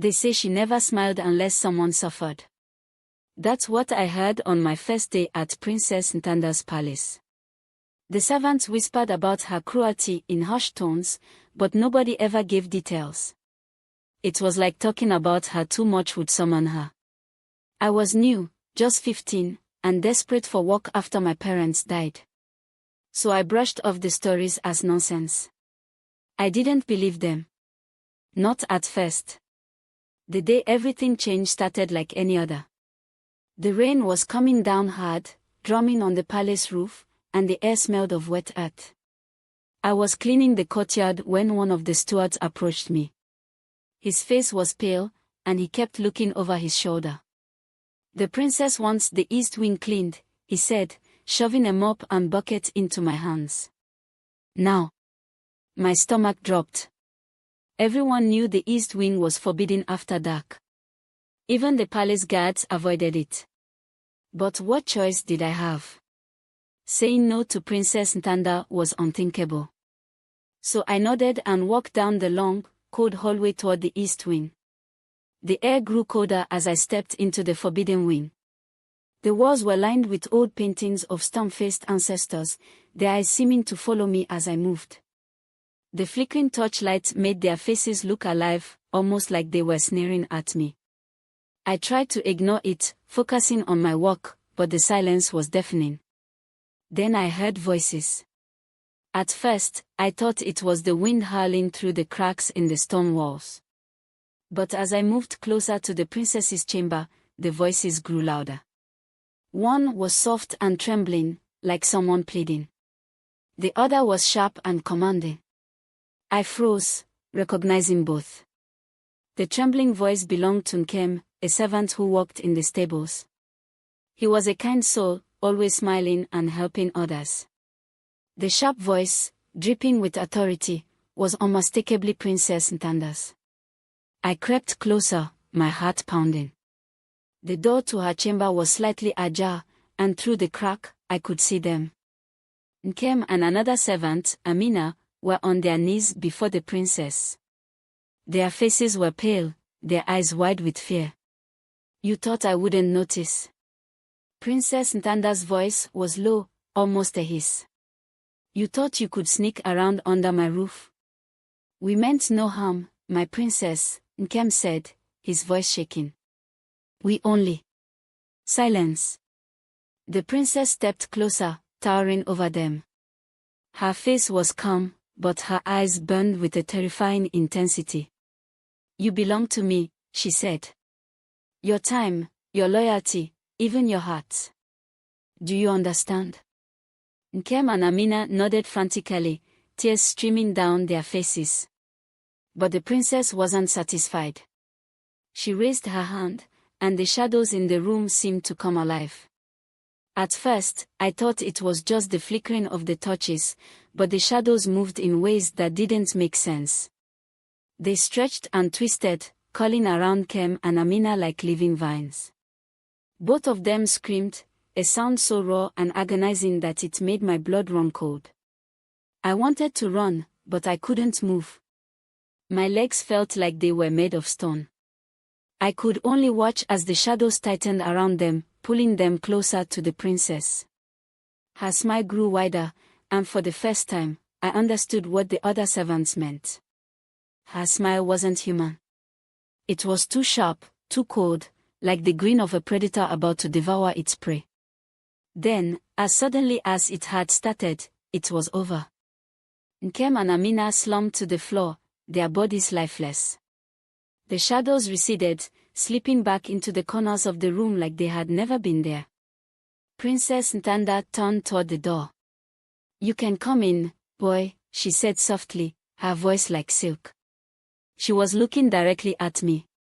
They say she never smiled unless someone suffered. That's what I heard on my first day at Princess Nthanda's palace. The servants whispered about her cruelty in hushed tones, but nobody ever gave details. It was like talking about her too much would summon her. I was new, just 15, and desperate for work after my parents died. So I brushed off the stories as nonsense. I didn't believe them. Not at first. The day everything changed started like any other. The rain was coming down hard, drumming on the palace roof, and the air smelled of wet earth. I was cleaning the courtyard when one of the stewards approached me. His face was pale, and he kept looking over his shoulder. "The princess wants the east wing cleaned," he said, shoving a mop and bucket into my hands. Now. My stomach dropped. Everyone knew the east wing was forbidden after dark. Even the palace guards avoided it. But what choice did I have? Saying no to Princess Nthanda was unthinkable. So I nodded and walked down the long, cold hallway toward the east wing. The air grew colder as I stepped into the forbidden wing. The walls were lined with old paintings of storm-faced ancestors, their eyes seeming to follow me as I moved. The flickering torchlight made their faces look alive, almost like they were sneering at me. I tried to ignore it, focusing on my work, but the silence was deafening. Then I heard voices. At first, I thought it was the wind howling through the cracks in the stone walls. But as I moved closer to the princess's chamber, the voices grew louder. One was soft and trembling, like someone pleading. The other was sharp and commanding. I froze, recognizing both. The trembling voice belonged to Nkem, a servant who worked in the stables. He was a kind soul, always smiling and helping others. The sharp voice, dripping with authority, was unmistakably Princess Nthanda's. I crept closer, my heart pounding. The door to her chamber was slightly ajar, and through the crack, I could see them. Nkem and another servant, Amina, were on their knees before the princess. Their faces were pale, their eyes wide with fear. "You thought I wouldn't notice?" Princess Nthanda's voice was low, almost a hiss. "You thought you could sneak around under my roof?" "We meant no harm, my princess," Nkem said, his voice shaking. "We only..." Silence. The princess stepped closer, towering over them. Her face was calm, but her eyes burned with a terrifying intensity. "You belong to me," she said. "Your time, your loyalty, even your heart. Do you understand?" Nkem and Amina nodded frantically, tears streaming down their faces. But the princess wasn't satisfied. She raised her hand, and the shadows in the room seemed to come alive. At first, I thought it was just the flickering of the torches, but the shadows moved in ways that didn't make sense. They stretched and twisted, curling around Nkem and Amina like living vines. Both of them screamed, a sound so raw and agonizing that it made my blood run cold. I wanted to run, but I couldn't move. My legs felt like they were made of stone. I could only watch as the shadows tightened around them, pulling them closer to the princess. Her smile grew wider, and for the first time, I understood what the other servants meant. Her smile wasn't human. It was too sharp, too cold, like the grin of a predator about to devour its prey. Then, as suddenly as it had started, it was over. Nkem and Amina slumped to the floor, their bodies lifeless. The shadows receded, slipping back into the corners of the room like they had never been there. Princess Nthanda turned toward the door. "You can come in, boy," she said softly, her voice like silk. She was looking directly at me.